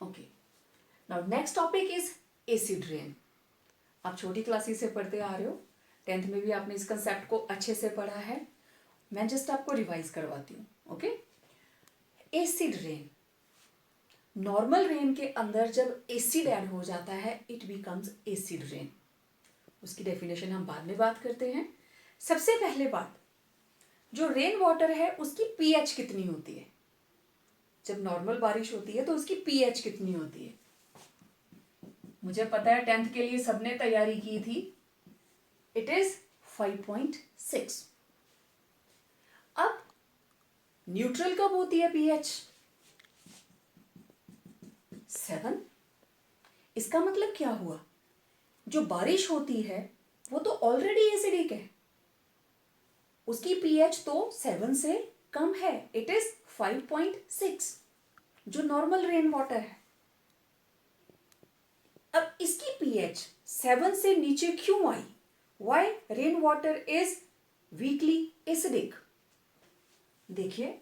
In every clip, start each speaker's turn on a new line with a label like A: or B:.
A: Okay, now next topic is acid rain. आप छोटी classes से पढ़ते आ रहे हो, 10th में भी आपने इस कंसेप्ट को अच्छे से पढ़ा है। मैं जस्ट आपको रिवाइज करवाती हूँ। Okay, acid rain, normal rain के अंदर जब एसिड ऐड हो जाता है इट बिकम्स एसिड रेन। उसकी डेफिनेशन हम बाद में बात करते हैं। सबसे पहले बात, जो रेन वाटर है उसकी पीएच कितनी होती है। जब नॉर्मल बारिश होती है तो उसकी पीएच कितनी होती है। मुझे पता है 10th के लिए सबने तैयारी की थी। It is 5.6। अब न्यूट्रल कब होती है पीएच? 7। इसका मतलब क्या हुआ, जो बारिश होती है वो तो ऑलरेडी एसिडिक है, उसकी पीएच तो 7 से कम है। इट इज 5.6 जो नॉर्मल रेन वाटर है। अब इसकी पीएच 7 से नीचे क्यों आई? Why rain water is weakly acidic? देखिए,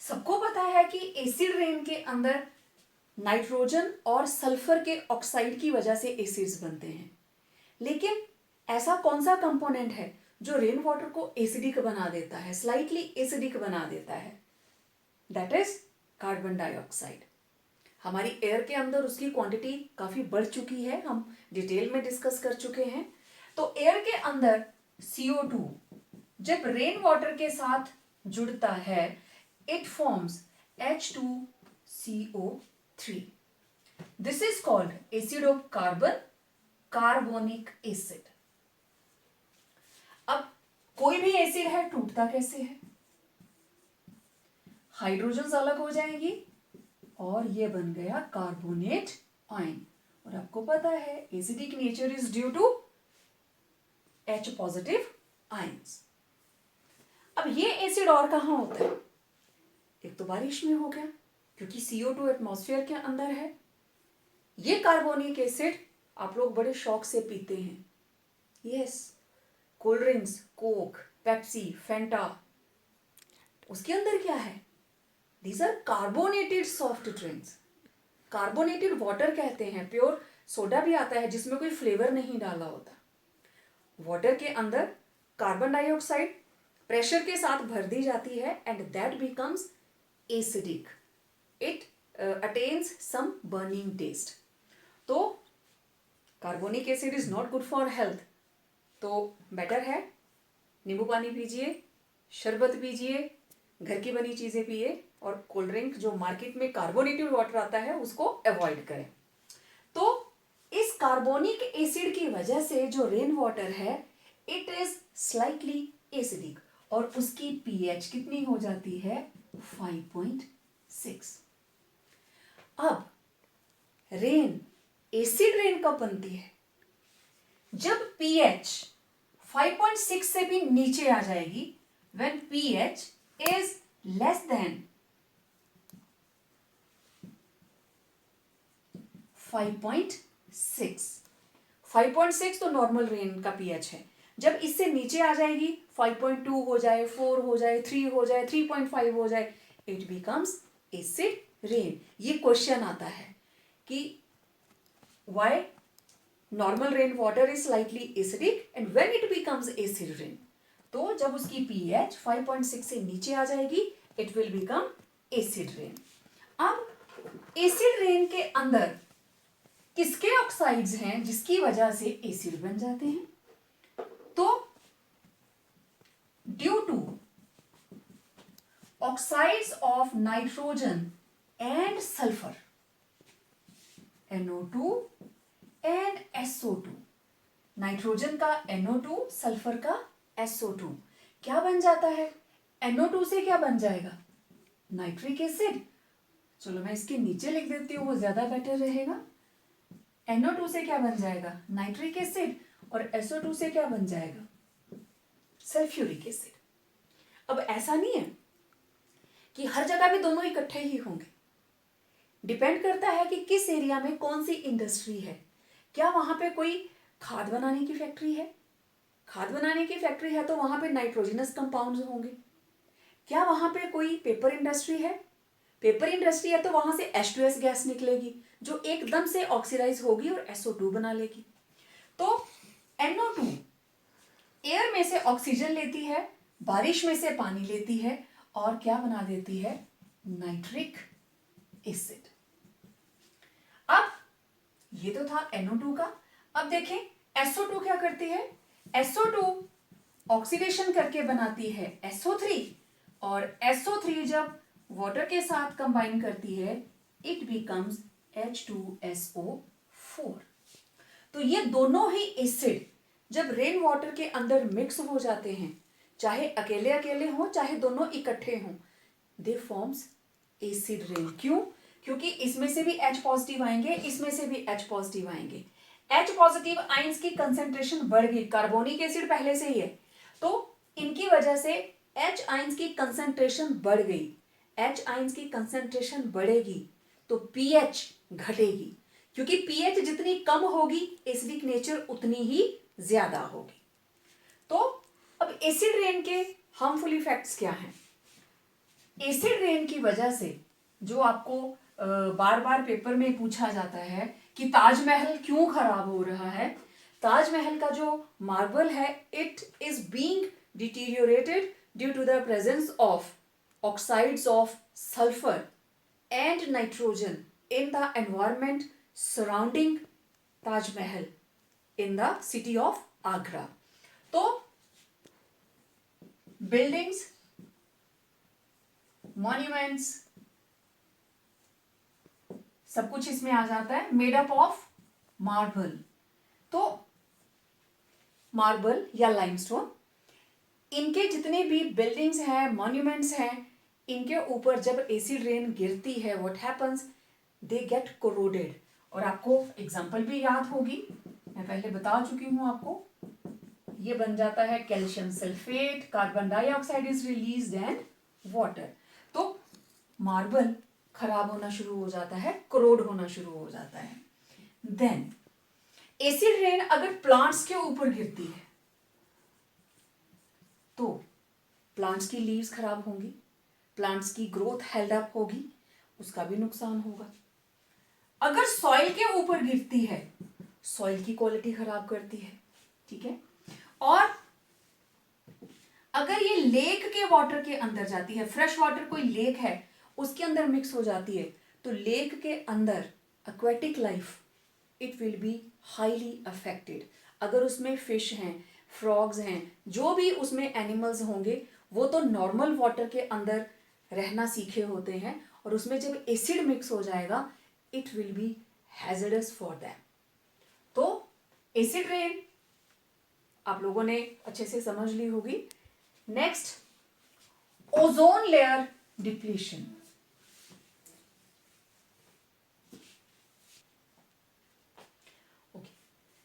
A: सबको पता है कि एसिड रेन के अंदर नाइट्रोजन और सल्फर के ऑक्साइड की वजह से एसिड्स बनते हैं, लेकिन ऐसा कौन सा कंपोनेंट है जो रेन वाटर को एसिडिक बना देता है, स्लाइटली एसिडिक बना देता है? That is carbon dioxide. हमारी एयर के अंदर उसकी क्वांटिटी काफी बढ़ चुकी है, हम डिटेल में डिस्कस कर चुके हैं। तो एयर के अंदर CO2 जब रेन वाटर के साथ जुड़ता है it forms H2CO3। This is called acid of carbon, carbonic acid. अब कोई भी एसिड है टूटता कैसे है? हाइड्रोजन अलग हो जाएंगी और ये बन गया कार्बोनेट आयन। और आपको पता है acidic nature is due to H positive ions. अब ये एसिड और कहां होता है? एक तो बारिश में हो गया क्योंकि CO2 एटमॉस्फेयर के अंदर है। ये कार्बोनिक एसिड आप लोग बड़े शौक से पीते हैं। Yes, cold drinks, Coke, Pepsi, Fanta, उसके अंदर क्या है? These are carbonated soft drinks. Carbonated water कहते हैं। प्योर सोडा भी आता है जिसमें कोई फ्लेवर नहीं डाला होता। वाटर के अंदर कार्बन डाइऑक्साइड प्रेशर के साथ भर दी जाती है and that becomes acidic. It attains some burning taste. तो carbonic acid is not good for health. तो बेटर है नींबू पानी पीजिए, शरबत पीजिए, घर की बनी चीजें पिए, और कोल्ड ड्रिंक जो मार्केट में कार्बोनेटेड वाटर आता है उसको अवॉइड करें। तो इस कार्बोनिक एसिड की वजह से जो रेन वाटर है इट इज स्लाइटली एसिडिक और उसकी पीएच कितनी हो जाती है? 5.6। अब रेन, एसिड रेन कब बनती है? जब पीएच 5.6 से भी नीचे आ जाएगी, when pH is less than 5.6। 5.6 तो नॉर्मल रेन का पीएच है। जब इससे नीचे आ जाएगी, 5.2 हो जाए, 4 हो जाए, 3 हो जाए, 3.5 हो जाए, इट बिकम्स एसिड रेन। ये क्वेश्चन आता है कि why normal rain water is slightly acidic and when it becomes acid rain? तो जब उसकी पीएच 5.6 से नीचे आ जाएगी it will become acid rain. अब एसिड रेन के अंदर किसके ऑक्साइड्स हैं जिसकी वजह से एसिड बन जाते हैं? तो due to oxides of nitrogen and sulphur, NO2 and SO2। Nitrogen का NO2, सल्फर का SO2 क्या बन जाता है? NO2 से क्या बन जाएगा? Nitric acid. चलो मैं इसके नीचे लिख देती हूँ, वो ज्यादा बेटर रहेगा। NO2 से क्या बन जाएगा? Nitric acid. और SO2 से क्या बन जाएगा? Sulphuric acid. अब ऐसा नहीं है कि हर जगह भी दोनों इकट्ठे ही होंगे। डिपेंड करता है कि किस एरिया में कौन सी इंडस्ट्री है। क्या वहां पे कोई खाद बनाने की फैक्ट्री है? खाद बनाने की फैक्ट्री है तो वहां पे नाइट्रोजनस कंपाउंड्स होंगे। क्या वहां पे कोई पेपर इंडस्ट्री है? पेपर इंडस्ट्री है तो वहां से H2S गैस निकलेगी जो एकदम से ऑक्सीडाइज होगी और SO2 बना लेगी। तो NO2 एयर में से ऑक्सीजन लेती है, बारिश में से पानी लेती है और क्या बना देती है, नाइट्रिक एसिड। अब ये तो था NO2 का। अब देखें SO2 क्या करती है, SO2 ऑक्सीडेशन करके बनाती है SO3 और SO3 जब वाटर के साथ कंबाइन करती है इट बिकम्स H2SO4। तो ये दोनों ही एसिड जब रेन वाटर के अंदर मिक्स हो जाते हैं, चाहे अकेले अकेले हो चाहे दोनों इकट्ठे हों, दे फॉर्म्स एसिड रेन। क्यों? क्योंकि इसमें से भी H पॉजिटिव आएंगे, इसमें से भी H पॉजिटिव आएंगे। H पॉजिटिव आइंस की कंसेंट्रेशन बढ़ गई, कार्बोनिक एसिड पहले से ही है तो इनकी वजह से H आइंस की कंसेंट्रेशन बढ़ गई। H आइंस की कंसेंट्रेशन बढ़ेगी तो pH घटेगी, क्योंकि pH जितनी कम होगी एसिडिक नेचर उतनी ही ज्यादा होगी। तो अब एसिड रेन के हार्मफुल इफेक्ट्स क्या हैं? एसिड रेन की वजह से जो आपको बार बार पेपर में पूछा जाता है कि ताजमहल क्यों खराब हो रहा है, ताजमहल का जो मार्बल है it is being deteriorated due to the presence of oxides of sulphur and nitrogen in the environment surrounding Taj Mahal in the city of Agra. तो बिल्डिंग्स, मॉन्यूमेंट्स, सब कुछ इसमें आ जाता है मेड अप ऑफ मार्बल। तो मार्बल या लाइमस्टोन, इनके जितने भी बिल्डिंग्स हैं, मॉन्यूमेंट्स हैं, इनके ऊपर जब एसिड रेन गिरती है what happens, they get corroded. और आपको एग्जांपल भी याद होगी, मैं पहले बता चुकी हूं आपको, ये बन जाता है calcium sulphate, carbon dioxide is released and water. तो मार्बल खराब होना शुरू हो जाता है, कोरोड होना शुरू हो जाता है। देन एसिड रेन अगर प्लांट्स के ऊपर गिरती है तो प्लांट्स की लीव्स खराब होंगी, प्लांट्स की ग्रोथ हेल्ड अप होगी, उसका भी नुकसान होगा। अगर सॉइल के ऊपर गिरती है, सॉइल की क्वालिटी खराब करती है, ठीक है। और अगर ये लेक के वाटर के अंदर जाती है, फ्रेश वाटर कोई लेक है उसके अंदर मिक्स हो जाती है, तो लेक के अंदर aquatic life it will be highly affected. अगर उसमें फिश हैं, फ्रॉग्स हैं, जो भी उसमें एनिमल्स होंगे वो तो नॉर्मल वाटर के अंदर रहना सीखे होते हैं और उसमें जब एसिड मिक्स हो जाएगा it will be hazardous for them. तो एसिड रेन आप लोगों ने अच्छे से समझ ली होगी। Next, ozone layer depletion.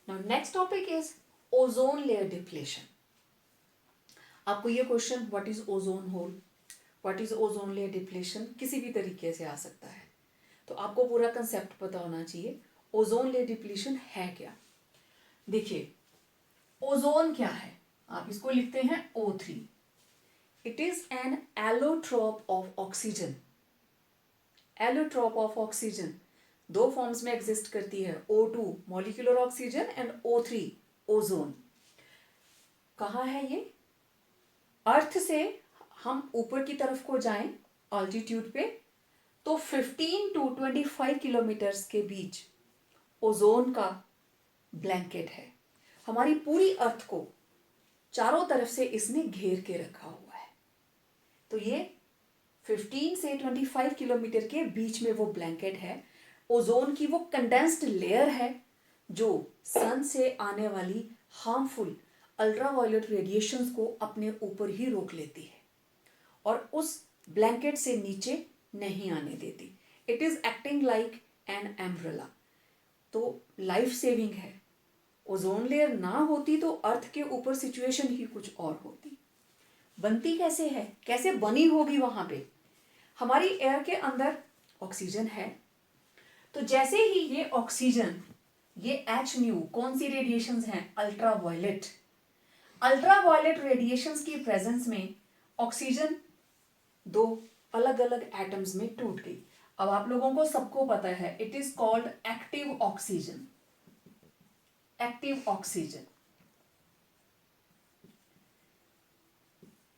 A: Now next topic is ozone layer depletion. आपको ये question what is ozone hole, what is ozone layer depletion किसी भी तरीके से आ सकता है, तो आपको पूरा कंसेप्ट पता होना चाहिए। ओजोन लेयर डिप्लीशन है क्या? देखिए ओजोन क्या है, आप इसको लिखते हैं O3। It is an allotrope of oxygen. Allotrope of oxygen दो फॉर्म्स में एग्जिस्ट करती है, O2 molecular oxygen and O3 ozone. कहाँ है ये? अर्थ से हम ऊपर की तरफ को जाएं ऑल्टीट्यूड पे तो 15 to 25 किलोमीटर्स के बीच ओजोन का ब्लैंकेट है। हमारी पूरी अर्थ को चारों तरफ से इसने घेर के रखा हुआ है। तो ये 15 से 25 किलोमीटर के बीच में वो ब्लैंकेट है। ओजोन की वो कंडेंस्ड लेयर है जो सन से आने वाली हार्मफुल अल्ट्रावायलेट रेडिएशंस को अपने ऊपर ही रोक लेती है और उस ब्लैंकेट से नीचे नहीं आने देती। It is acting like an umbrella. तो लाइफ सेविंग है। ओजोन लेयर ना होती तो अर्थ के ऊपर सिचुएशन ही कुछ और होती। बनती कैसे है, कैसे बनी होगी? वहां पे हमारी एयर के अंदर ऑक्सीजन है, तो जैसे ही ये ऑक्सीजन, ये H न्यू कौन सी रेडिएशंस हैं? अल्ट्रावायलेट। अल्ट्रावायलेट रेडिएशंस की प्रेजेंस में ऑक्सीजन दो अलग अलग एटम्स में टूट गई। अब आप लोगों को सबको पता है it is called active oxygen. Active oxygen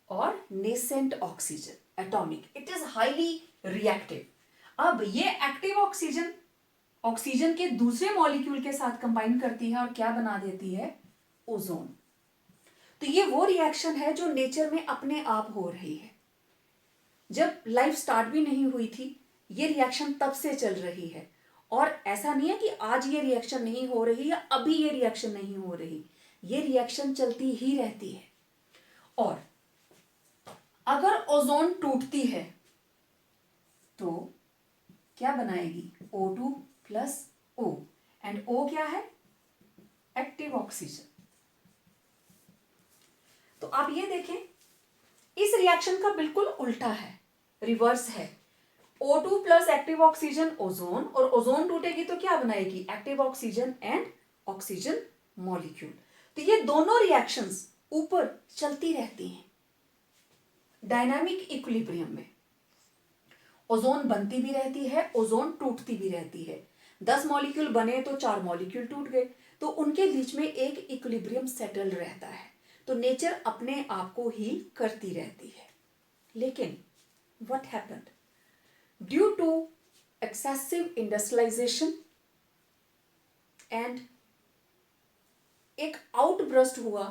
A: और nascent oxygen atomic, it is highly reactive. अब ये एक्टिव ऑक्सीजन ऑक्सीजन के दूसरे मॉलिक्यूल के साथ कंबाइन करती है और क्या बना देती है, ओजोन। तो ये वो रिएक्शन है जो नेचर में अपने आप हो रही है। जब लाइफ स्टार्ट भी नहीं हुई थी ये रिएक्शन तब से चल रही है, और ऐसा नहीं है कि आज ये रिएक्शन नहीं हो रही या अभी ये रिएक्शन नहीं हो रही, ये रिएक्शन चलती ही रहती है। और अगर ओजोन टूटती है तो क्या बनाएगी, O2 plus O, and O क्या है, एक्टिव ऑक्सीजन। तो आप ये देखें इस रिएक्शन का बिल्कुल उल्टा है, रिवर्स है। O2 plus active oxygen ozone, और ओजोन टूटेगी तो क्या बनाएगी, active oxygen and oxygen molecule. तो ये दोनों रिएक्शंस ऊपर चलती रहती हैं डायनामिक इक्विलिब्रियम में। ओजोन बनती भी रहती है, ओजोन टूटती भी रहती है। 10 मॉलिक्यूल बने तो 4 मॉलिक्यूल टूट गए, तो उनके बीच में एक इक्विलिब्रियम सेटल रहता है। तो नेचर अपने आप को हील करती रहती है। लेकिन what happened, due to excessive industrialisation and एक आउटब्रस्ट हुआ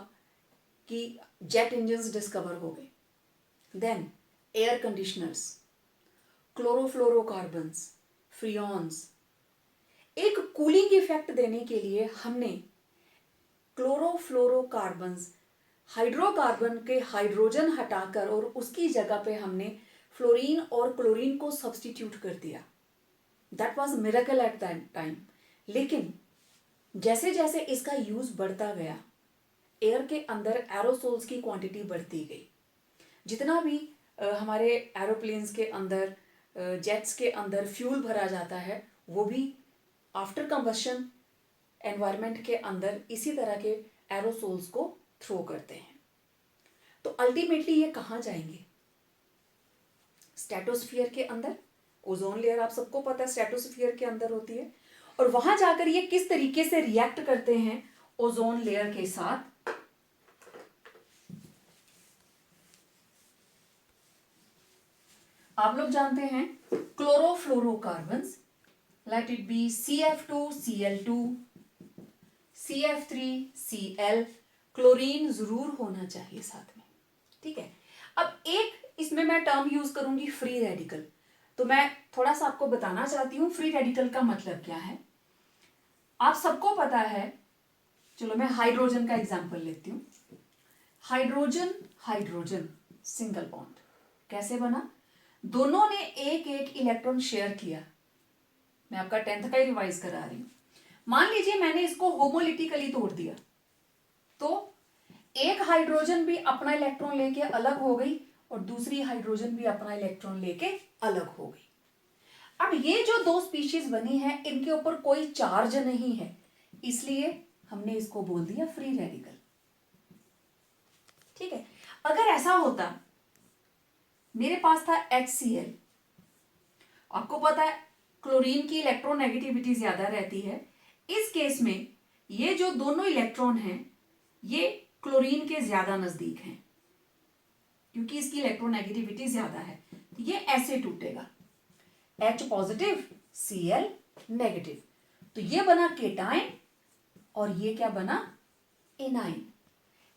A: कि जेट इंजन्स डिस्कवर हो गए, then air conditioners, chlorofluorocarbons, freons, एक कूलिंग इफेक्ट देने के लिए हमने क्लोरोफ्लोरोकार्बन्स, हाइड्रोकार्बन के हाइड्रोजन हटाकर और उसकी जगह पे हमने फ्लोरीन और क्लोरीन को सब्स्टिट्यूट कर दिया। That was miracle at that time. लेकिन जैसे जैसे इसका यूज बढ़ता गया, एयर के अंदर एरोसोल्स की क्वांटिटी बढ़ती गई। जितना भी हमारे एरोप्लेन्स के अंदर, जेट्स के अंदर फ्यूल भरा जाता है, वो भी आफ्टर कंबशन एनवायरनमेंट के अंदर इसी तरह के एरोसोल्स को थ्रो करते हैं। तो अल्टीमेटली ये कहाँ जाएंगे, स्ट्रेटोस्फीयर के अंदर। ओजोन लेयर आप सबको पता है स्ट्रेटोस्फीयर के अंदर होती है, और वहां जाकर ये किस तरीके से रिएक्ट करते हैं ओजोन लेयर के साथ। आप लोग जानते हैं chlorofluorocarbons, let it be CF2 Cl2 CF3 Cl, chlorine जरूर होना चाहिए साथ में, ठीक है। अब एक इसमें मैं टर्म यूज करूंगी फ्री रेडिकल। तो मैं थोड़ा सा आपको बताना चाहती हूं फ्री रेडिकल का मतलब क्या है। आप सबको पता है, चलो मैं हाइड्रोजन का एग्जांपल लेती हूं। हाइड्रोजन हाइड्रोजन सिंगल बॉन्ड कैसे बना, दोनों ने एक एक इलेक्ट्रॉन शेयर किया। मैं आपका 10th का ही रिवाइज करा रही हूं। मान लीजिए मैंने इसको होमोलिटिकली तोड़ दिया, तो एक हाइड्रोजन भी अपना इलेक्ट्रॉन लेके अलग हो गई और दूसरी हाइड्रोजन भी अपना इलेक्ट्रॉन लेके अलग हो गई। अब ये जो दो स्पीशीज बनी है इनके ऊपर कोई चार्ज नहीं है, इसलिए हमने इसको बोल दिया फ्री रेडिकल, ठीक है। अगर ऐसा होता, मेरे पास था HCl, आपको पता है क्लोरीन की इलेक्ट्रोनेगेटिविटी ज्यादा रहती है। इस केस में ये जो दोनों इलेक्ट्रॉन हैं ये क्लोरीन के ज्यादा नजदीक हैं क्योंकि इसकी इलेक्ट्रोनेगेटिविटी ज्यादा है। ये ऐसे टूटेगा, H पॉजिटिव Cl नेगेटिव, तो ये बना केटाइन और ये क्या बना, एनाइन।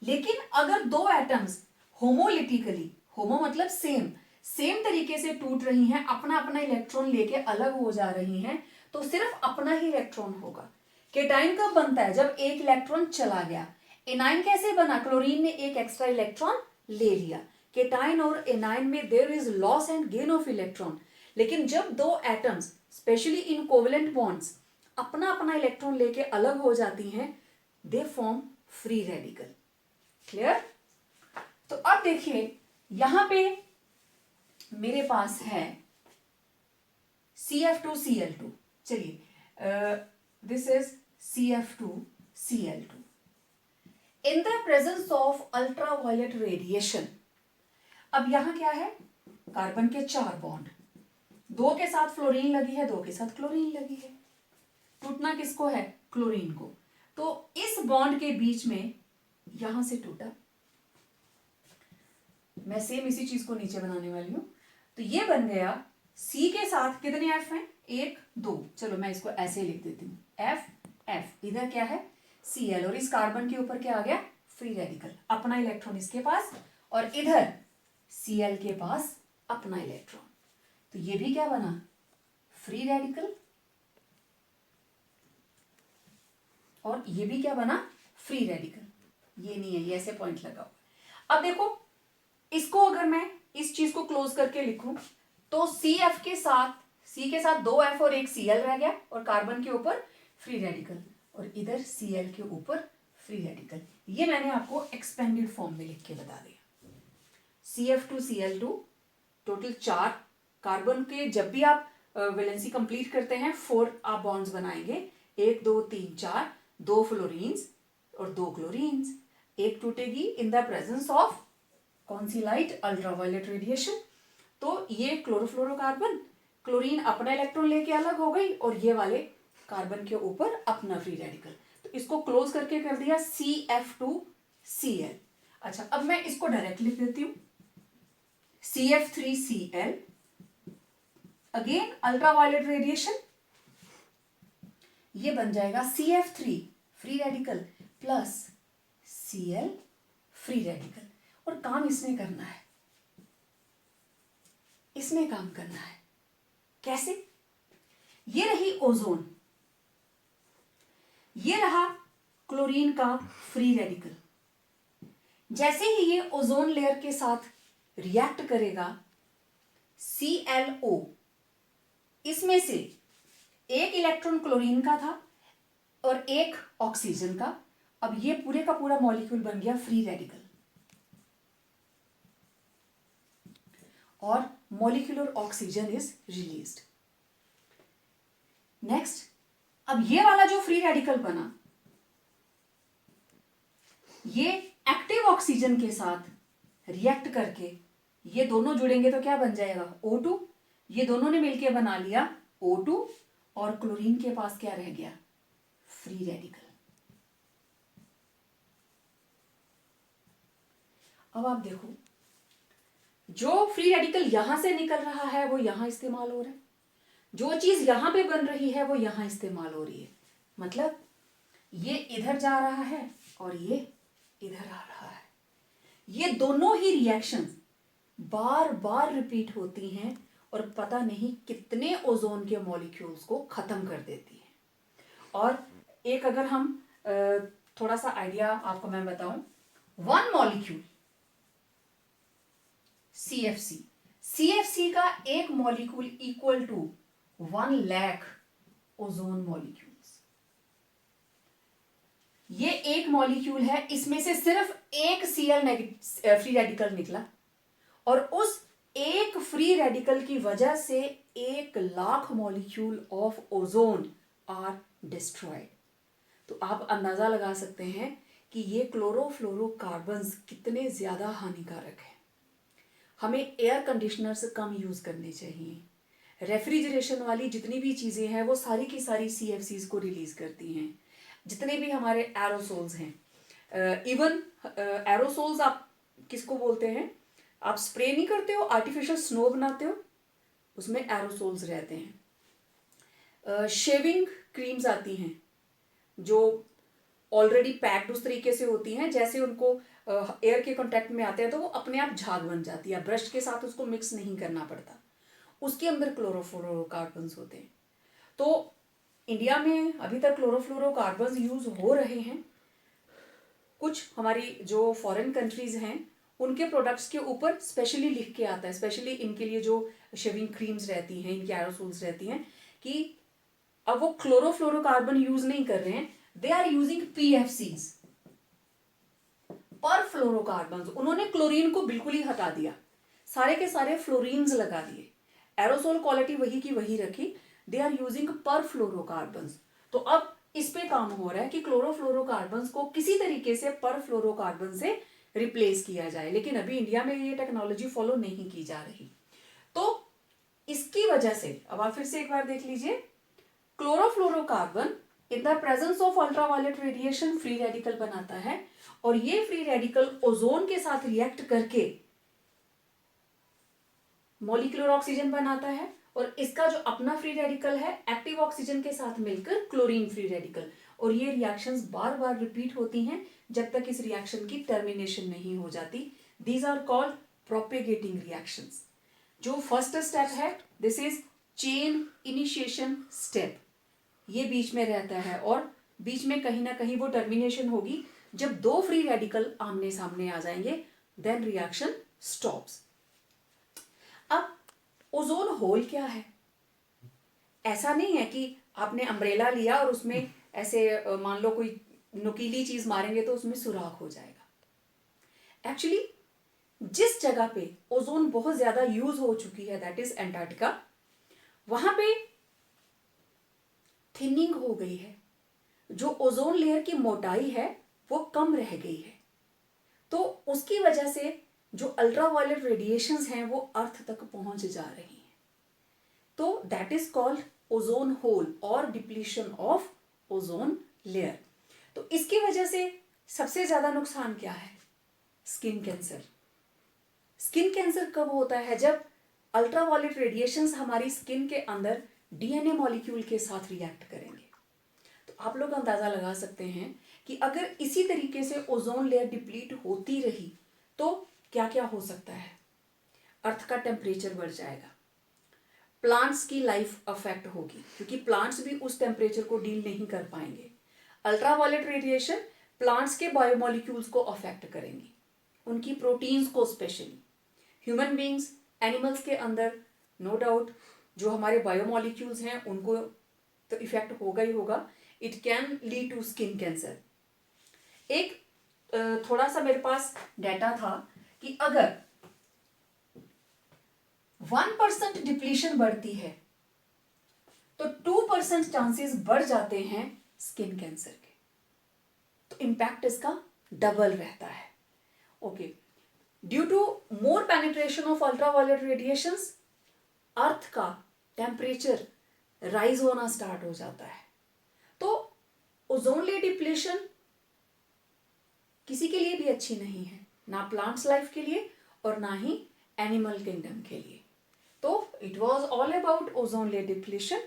A: लेकिन अगर दो एटम्स होमोलिटिकली, होमो मतलब सेम तरीके से टूट रही हैं, अपना अपना इलेक्ट्रॉन लेके अलग हो जा रही हैं, तो सिर्फ अपना ही इलेक्ट्रॉन होगा। केटाइन कब बनता है, जब एक इलेक्ट्रॉन चला गया। एनाइन कैसे बना, क्लोरीन ने एक एक्स्ट्रा इलेक्ट्रॉन ले लिया। केटाइन और एनाइन में there is loss and gain of electron. लेकिन जब दो atoms specially in covalent bonds अपना अपना इलेक्ट्रॉन लेके अलग हो जाती हैं, they form free radical. Clear. तो अब देखिए यहां पे मेरे पास है CF2 Cl2, चलिए this is CF2 Cl2 in the presence of ultraviolet radiation. अब यहां क्या है, कार्बन के 4 बॉन्ड, 2 के साथ फ्लोरीन लगी है, 2 के साथ क्लोरीन लगी है। टूटना किसको है? क्लोरीन को। तो इस बॉन्ड के बीच में यहां से टूटा, मैं सेम इसी चीज को नीचे बनाने वाली हूं। तो ये बन गया सी के साथ कितने एफ हैं? 1 2, चलो मैं इसको ऐसे लिख देती हूँ, एफ एफ, इधर क्या है? सी एल, और इस कार्बन के ऊपर क्या आ गया? फ्री रेडिकल, अपना इलेक्ट्रॉन इसके पास, और इधर सी एल के पास अपना इलेक्ट्रॉन। तो ये भी क्या बना? फ्री रेडिकल, और ये भी क्या बना? Free radical. ये नहीं है, ये ऐसे पॉइंट लगाओ। अब देखो, इसको अगर मैं इस चीज को क्लोज करके लिखूं तो सी एफ के साथ, सी के साथ 2 एफ और 1 सी एल रह गया, और कार्बन के ऊपर फ्री रेडिकल, और इधर सी एल के ऊपर फ्री रेडिकल। ये मैंने आपको एक्सपेंडेड फॉर्म में लिख के बता दिया। CF2 Cl2, टोटल 4 कार्बन के, जब भी आप वैलेंसी कंप्लीट करते हैं 4 आप बॉन्ड्स बनाएंगे, 1 2 3 4, 2 फ्लोरीन्स और 2 क्लोरीन्स। एक टूटेगी इन द प्रेजेंस ऑफ कौन सी लाइट? Ultraviolet radiation. तो ये क्लोरोफ्लोरोकार्बन, क्लोरीन अपना इलेक्ट्रॉन लेके अलग हो गई, और ये वाले कार्बन के ऊपर अपना फ्री रेडिकल। तो इसको क्लोज करके कर दिया CF2Cl। अच्छा, अब मैं इसको डायरेक्ट लिख देती हूं, CF3Cl, अगेन अल्ट्रावायलेट रेडिएशन, ये बन जाएगा CF3 free radical plus Cl free radical. और काम इसने करना है, इसने काम करना है। कैसे? ये रही ओजोन, ये रहा क्लोरीन का फ्री रेडिकल। जैसे ही ये ओजोन लेयर के साथ रिएक्ट करेगा, ClO, इसमें से एक इलेक्ट्रॉन क्लोरीन का था और एक ऑक्सीजन का। अब ये पूरे का पूरा मॉलिक्यूल बन गया फ्री रेडिकल, और molecular oxygen is released. Next, अब ये वाला जो फ्री रेडिकल बना, ये एक्टिव ऑक्सीजन के साथ रिएक्ट करके ये दोनों जुड़ेंगे तो क्या बन जाएगा? O2। ये दोनों ने मिलकर बना लिया O2, और क्लोरीन के पास क्या रह गया? Free radical. अब आप देखो, जो फ्री रेडिकल यहां से निकल रहा है वो यहां इस्तेमाल हो रहा है, जो चीज यहां पे बन रही है वो यहां इस्तेमाल हो रही है। मतलब ये इधर जा रहा है और ये इधर आ रहा है। ये दोनों ही रिएक्शंस बार बार रिपीट होती हैं और पता नहीं कितने ओजोन के मॉलिक्यूल्स को खत्म कर देती हैं। और एक अगर हम थोड़ा सा आइडिया आपको मैं बताऊं, 1 मॉलिक्यूल CFC का एक molecule equal to 1 lakh ozone molecules. ये एक मॉलिक्यूल है, इसमें से सिर्फ एक Cl फ्री रेडिकल निकला, और उस एक फ्री रेडिकल की वजह से 1 lakh molecule of ozone are destroyed. तो आप अंदाजा लगा सकते हैं कि ये क्लोरोफ्लोरोकार्बन्स कितने ज्यादा हानिकारक हैं। हमें एयर कंडीशनर्स कम यूज करने चाहिए। रेफ्रिजरेशन वाली जितनी भी चीजें हैं वो सारी की सारी CFCs को रिलीज करती हैं। जितने भी हमारे एरोसोल्स हैं, इवन एरोसोल्स आप किसको बोलते हैं? आप स्प्रे नहीं करते हो, आर्टिफिशियल स्नो बनाते हो, उसमें एरोसोल्स रहते हैं। शेविंग क्रीम्स आती हैं जो ऑलरेडी पैक्ड उस तरीके से होती हैं, जैसे उनको एयर के कांटेक्ट में आते हैं तो वो अपने आप झाग बन जाती है, ब्रश के साथ उसको मिक्स नहीं करना पड़ता, उसके अंदर क्लोरोफ्लोरोकार्बन्स होते हैं। तो इंडिया में अभी तक क्लोरोफ्लोरोकार्बन्स यूज हो रहे हैं। कुछ हमारी जो फॉरेन कंट्रीज हैं उनके प्रोडक्ट्स के ऊपर स्पेशली लिख के आता है, स्पेशली इनके लिए जो शेविंग क्रीम्स रहती हैं, इनकी एरोसोल्स रहती हैं, कि अब वो क्लोरोफ्लोरोकार्बन यूज नहीं कर रहे हैं, दे आर यूजिंग PFCs, पर फ्लोरोकार्बन। उन्होंने क्लोरीन को बिल्कुल ही हटा दिया, सारे के सारे फ्लोरीन्स लगा दिए, एरोसोल क्वालिटी वही की वही रखी, दे आर यूजिंग पर फ्लोरोकार्बन। तो अब इस पे काम हो रहा है कि क्लोरोफ्लोरोकार्बन को किसी तरीके से पर फ्लोरोकार्बन से रिप्लेस किया जाए, लेकिन अभी इंडिया में ये टेक्नोलॉजी फॉलो नहीं की जा रही। इसकी वजह से, अब आप फिर से एक बार देख लीजिए, chlorofluorocarbon in the presence of ultraviolet radiation free radical बनाता है और ये फ्री रेडिकल ओजोन के साथ रिएक्ट करके मॉलिक्यूलर ऑक्सीजन बनाता है और इसका जो अपना फ्री रेडिकल है एक्टिव ऑक्सीजन के साथ मिलकर क्लोरीन फ्री रेडिकल, और ये रिएक्शंस बार बार रिपीट होती हैं जब तक इस रिएक्शन की टर्मिनेशन नहीं हो जाती. These are called propagating reactions. जो फर्स्ट स्टेप है this is chain initiation step, ये बीच में रहता है और बीच में कहीं ना कहीं वो टर्मिनेशन होगी जब दो फ्री रेडिकल आमने सामने आ जाएंगे, देन रिएक्शन स्टॉप्स. अब ओजोन होल क्या है? ऐसा नहीं है कि आपने अम्ब्रेला लिया और उसमें ऐसे मान लो कोई नुकीली चीज मारेंगे तो उसमें सुराख हो जाएगा. एक्चुअली जिस जगह पे ओजोन बहुत ज्यादा यूज हो चुकी है दैट इज अंटार्कटिका, वहां पे थिनिंग हो गई है, जो ओजोन लेयर की मोटाई है वो कम रह गई है, तो उसकी वजह से जो अल्ट्रावायलेट रेडिएशंस हैं वो अर्थ तक पहुंच जा रही हैं. तो that is called ozone hole और डिप्लीशन ऑफ ओजोन लेयर. तो इसकी वजह से सबसे ज्यादा नुकसान क्या है? Skin cancer. स्किन कैंसर कब होता है? जब अल्ट्रावायलेट रेडिएशंस हमारी स्किन के अंदर डीएनए मॉलिक्यूल के साथ रिएक्ट करेंगे. तो आप लोग अंदाजा लगा सकते हैं कि अगर इसी तरीके से ओजोन लेयर डिप्लीट होती रही तो क्या क्या हो सकता है? अर्थ का टेम्परेचर बढ़ जाएगा, प्लांट्स की लाइफ अफेक्ट होगी क्योंकि प्लांट्स भी उस टेम्परेचर को डील नहीं कर पाएंगे. अल्ट्रावायलेट रेडिएशन प्लांट्स के बायोमोलिक्यूल्स को अफेक्ट करेंगी, उनकी प्रोटीन्स को स्पेशली. ह्यूमन बींग्स, एनिमल्स के अंदर नो डाउट जो हमारे बायोमोलिक्यूल्स हैं उनको तो इफेक्ट होगा ही होगा. It can lead to skin cancer. एक थोड़ा सा मेरे पास डाटा था कि अगर 1% डिप्लीशन बढ़ती है तो 2% चांसेस बढ़ जाते हैं स्किन कैंसर के. तो इंपैक्ट इसका डबल रहता है. Okay, due to more penetration of ultraviolet radiations earth का टेम्परेचर राइज होना स्टार्ट हो जाता है. तो ओजोन लेयर डिप्लीशन किसी के लिए भी अच्छी नहीं है, ना प्लांट्स लाइफ के लिए और ना ही एनिमल किंगडम के लिए. तो it was all about ozone layer depletion.